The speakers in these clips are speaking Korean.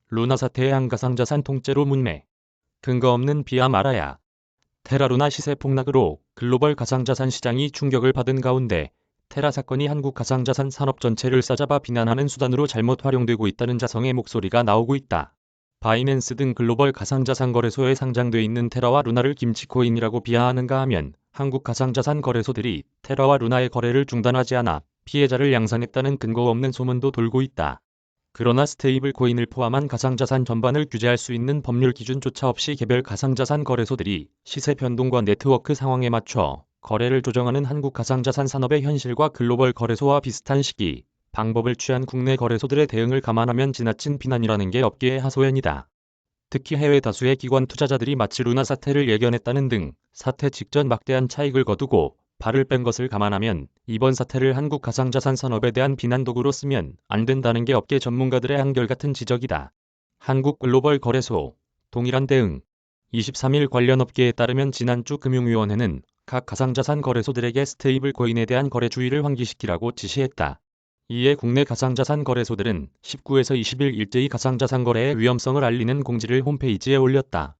루나 사태의 한가상자산 통째로 문매. 근거 없는 비하 말아야. 테라루나 시세 폭락으로 글로벌 가상자산 시장이 충격을 받은 가운데 테라 사건이 한국 가상자산 산업 전체를 싸잡아 비난하는 수단으로 잘못 활용되고 있다는 자성의 목소리가 나오고 있다. 바이낸스 등 글로벌 가상자산 거래소에 상장돼 있는 테라와 루나를 김치코인이라고 비하하는가 하면 한국 가상자산 거래소들이 테라와 루나의 거래를 중단하지 않아 피해자를 양산했다는 근거 없는 소문도 돌고 있다. 그러나 스테이블 코인을 포함한 가상자산 전반을 규제할 수 있는 법률 기준조차 없이 개별 가상자산 거래소들이 시세 변동과 네트워크 상황에 맞춰 거래를 조정하는 한국 가상자산 산업의 현실과 글로벌 거래소와 비슷한 시기, 방법을 취한 국내 거래소들의 대응을 감안하면 지나친 비난이라는 게 업계의 하소연이다. 특히 해외 다수의 기관 투자자들이 마치 루나 사태를 예견했다는 등 사태 직전 막대한 차익을 거두고 발을 뺀 것을 감안하면 이번 사태를 한국 가상자산 산업에 대한 비난 도구로 쓰면 안 된다는 게 업계 전문가들의 한결같은 지적이다. 한국 글로벌 거래소 동일한 대응. 23일 관련 업계에 따르면 지난주 금융위원회는 각 가상자산 거래소들에게 스테이블 코인에 대한 거래 주의를 환기시키라고 지시했다. 이에 국내 가상자산 거래소들은 19에서 20일 일제히 가상자산 거래의 위험성을 알리는 공지를 홈페이지에 올렸다.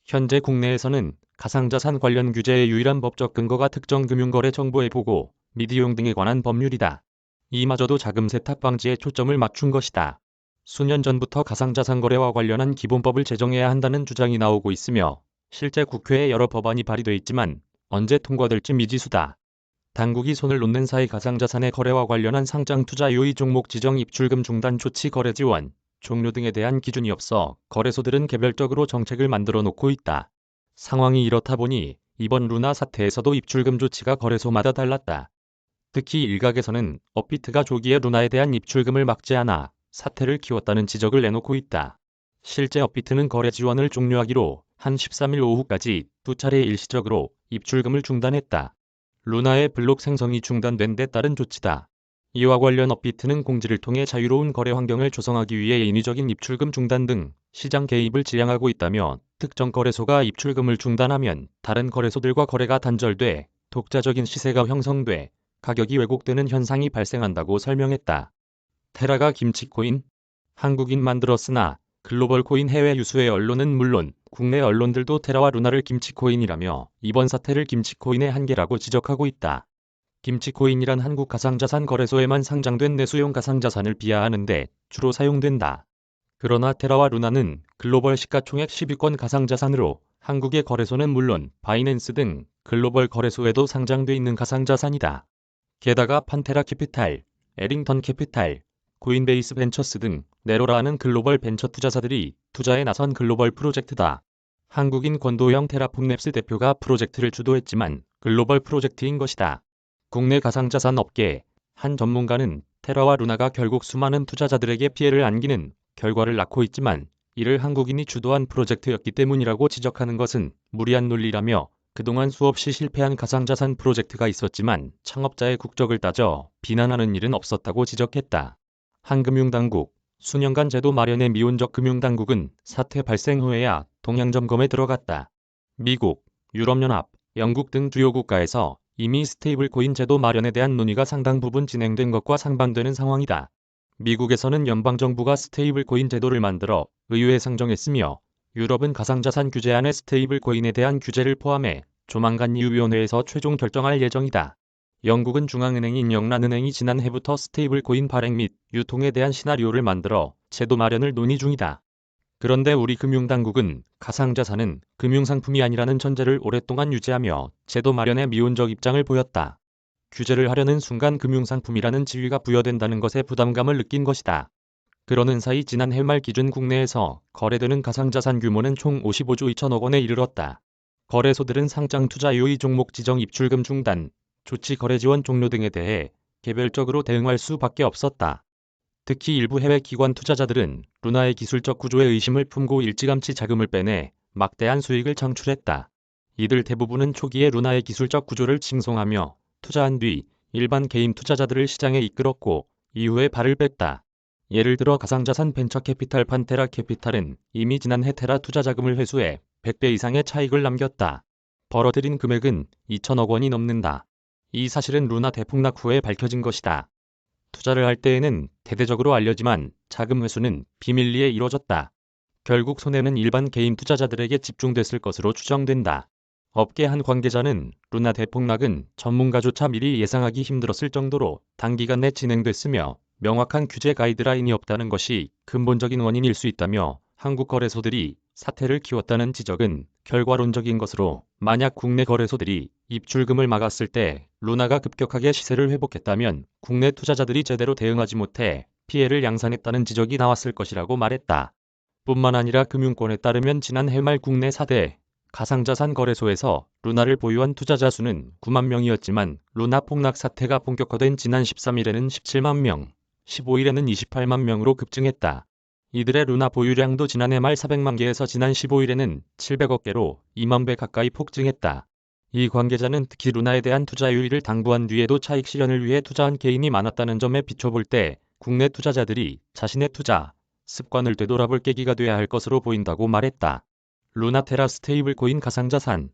현재 국내에서는 가상자산 관련 규제의 유일한 법적 근거가 특정 금융거래 정보의 보고, 및 이용 등에 관한 법률이다. 이마저도 자금 세탁 방지에 초점을 맞춘 것이다. 수년 전부터 가상자산 거래와 관련한 기본법을 제정해야 한다는 주장이 나오고 있으며 실제 국회에 여러 법안이 발의돼 있지만 언제 통과될지 미지수다. 당국이 손을 놓는 사이 가상자산의 거래와 관련한 상장 투자 유의 종목 지정 입출금 중단 조치 거래 지원, 종료 등에 대한 기준이 없어 거래소들은 개별적으로 정책을 만들어 놓고 있다. 상황이 이렇다 보니 이번 루나 사태에서도 입출금 조치가 거래소마다 달랐다. 특히 일각에서는 업비트가 조기에 루나에 대한 입출금을 막지 않아 사태를 키웠다는 지적을 내놓고 있다. 실제 업비트는 거래 지원을 종료하기로 한 13일 오후까지 두 차례 일시적으로 입출금을 중단했다. 루나의 블록 생성이 중단된 데 따른 조치다. 이와 관련 업비트는 공지를 통해 자유로운 거래 환경을 조성하기 위해 인위적인 입출금 중단 등 시장 개입을 지향하고 있다며 특정 거래소가 입출금을 중단하면 다른 거래소들과 거래가 단절돼 독자적인 시세가 형성돼 가격이 왜곡되는 현상이 발생한다고 설명했다. 테라가 김치코인? 한국인 만들었으나 글로벌 코인 해외 유수의 언론은 물론 국내 언론들도 테라와 루나를 김치코인이라며 이번 사태를 김치코인의 한계라고 지적하고 있다. 김치코인이란 한국 가상자산 거래소에만 상장된 내수용 가상자산을 비하하는데 주로 사용된다. 그러나 테라와 루나는 글로벌 시가총액 10위권 가상자산으로 한국의 거래소는 물론 바이낸스 등 글로벌 거래소에도 상장돼 있는 가상자산이다. 게다가 판테라 캐피탈, 에링턴 캐피탈, 코인베이스 벤처스 등 네로라는 글로벌 벤처 투자사들이 투자에 나선 글로벌 프로젝트다. 한국인 권도영 테라폼랩스 대표가 프로젝트를 주도했지만 글로벌 프로젝트인 것이다. 국내 가상자산 업계 한 전문가는 테라와 루나가 결국 수많은 투자자들에게 피해를 안기는 결과를 낳고 있지만 이를 한국인이 주도한 프로젝트였기 때문이라고 지적하는 것은 무리한 논리라며 그동안 수없이 실패한 가상자산 프로젝트가 있었지만 창업자의 국적을 따져 비난하는 일은 없었다고 지적했다. 한 금융당국, 수년간 제도 마련의 미온적 금융당국은 사태 발생 후에야 동향점검에 들어갔다. 미국, 유럽연합, 영국 등 주요 국가에서 이미 스테이블 코인 제도 마련에 대한 논의가 상당 부분 진행된 것과 상반되는 상황이다. 미국에서는 연방정부가 스테이블 코인 제도를 만들어 의회에 상정했으며 유럽은 가상자산 규제안에 스테이블 코인에 대한 규제를 포함해 조만간 EU위원회에서 최종 결정할 예정이다. 영국은 중앙은행인 영란은행이 지난해부터 스테이블 코인 발행 및 유통에 대한 시나리오를 만들어 제도 마련을 논의 중이다. 그런데 우리 금융당국은 가상자산은 금융상품이 아니라는 전제를 오랫동안 유지하며 제도 마련에 미온적 입장을 보였다. 규제를 하려는 순간 금융상품이라는 지위가 부여된다는 것에 부담감을 느낀 것이다. 그러는 사이 지난해 말 기준 국내에서 거래되는 가상자산 규모는 총 55조 2천억 원에 이르렀다. 거래소들은 상장 투자 유의 종목 지정 입출금 중단, 조치 거래 지원 종료 등에 대해 개별적으로 대응할 수밖에 없었다. 특히 일부 해외 기관 투자자들은 루나의 기술적 구조에 의심을 품고 일찌감치 자금을 빼내 막대한 수익을 창출했다. 이들 대부분은 초기에 루나의 기술적 구조를 칭송하며 투자한 뒤 일반 개인 투자자들을 시장에 이끌었고 이후에 발을 뺐다. 예를 들어 가상자산 벤처캐피탈 판테라 캐피탈은 이미 지난해 테라 투자 자금을 회수해 100배 이상의 차익을 남겼다. 벌어들인 금액은 2천억 원이 넘는다. 이 사실은 루나 대폭락 후에 밝혀진 것이다. 투자를 할 때에는 대대적으로 알려지만 자금 회수는 비밀리에 이뤄졌다. 결국 손해는 일반 개인 투자자들에게 집중됐을 것으로 추정된다. 업계 한 관계자는 루나 대폭락은 전문가조차 미리 예상하기 힘들었을 정도로 단기간 내 진행됐으며 명확한 규제 가이드라인이 없다는 것이 근본적인 원인일 수 있다며 한국 거래소들이 사태를 키웠다는 지적은 결과론적인 것으로 만약 국내 거래소들이 입출금을 막았을 때 루나가 급격하게 시세를 회복했다면 국내 투자자들이 제대로 대응하지 못해 피해를 양산했다는 지적이 나왔을 것이라고 말했다. 뿐만 아니라 금융권에 따르면 지난해 말 국내 4대 가상자산 거래소에서 루나를 보유한 투자자 수는 9만 명이었지만 루나 폭락 사태가 본격화된 지난 13일에는 17만 명, 15일에는 28만 명으로 급증했다. 이들의 루나 보유량도 지난해 말 400만 개에서 지난 15일에는 700억 개로 2만 배 가까이 폭증했다. 이 관계자는 특히 루나에 대한 투자 유의를 당부한 뒤에도 차익 실현을 위해 투자한 개인이 많았다는 점에 비춰볼 때 국내 투자자들이 자신의 투자 습관을 되돌아볼 계기가 돼야 할 것으로 보인다고 말했다. 루나 테라 스테이블코인 가상자산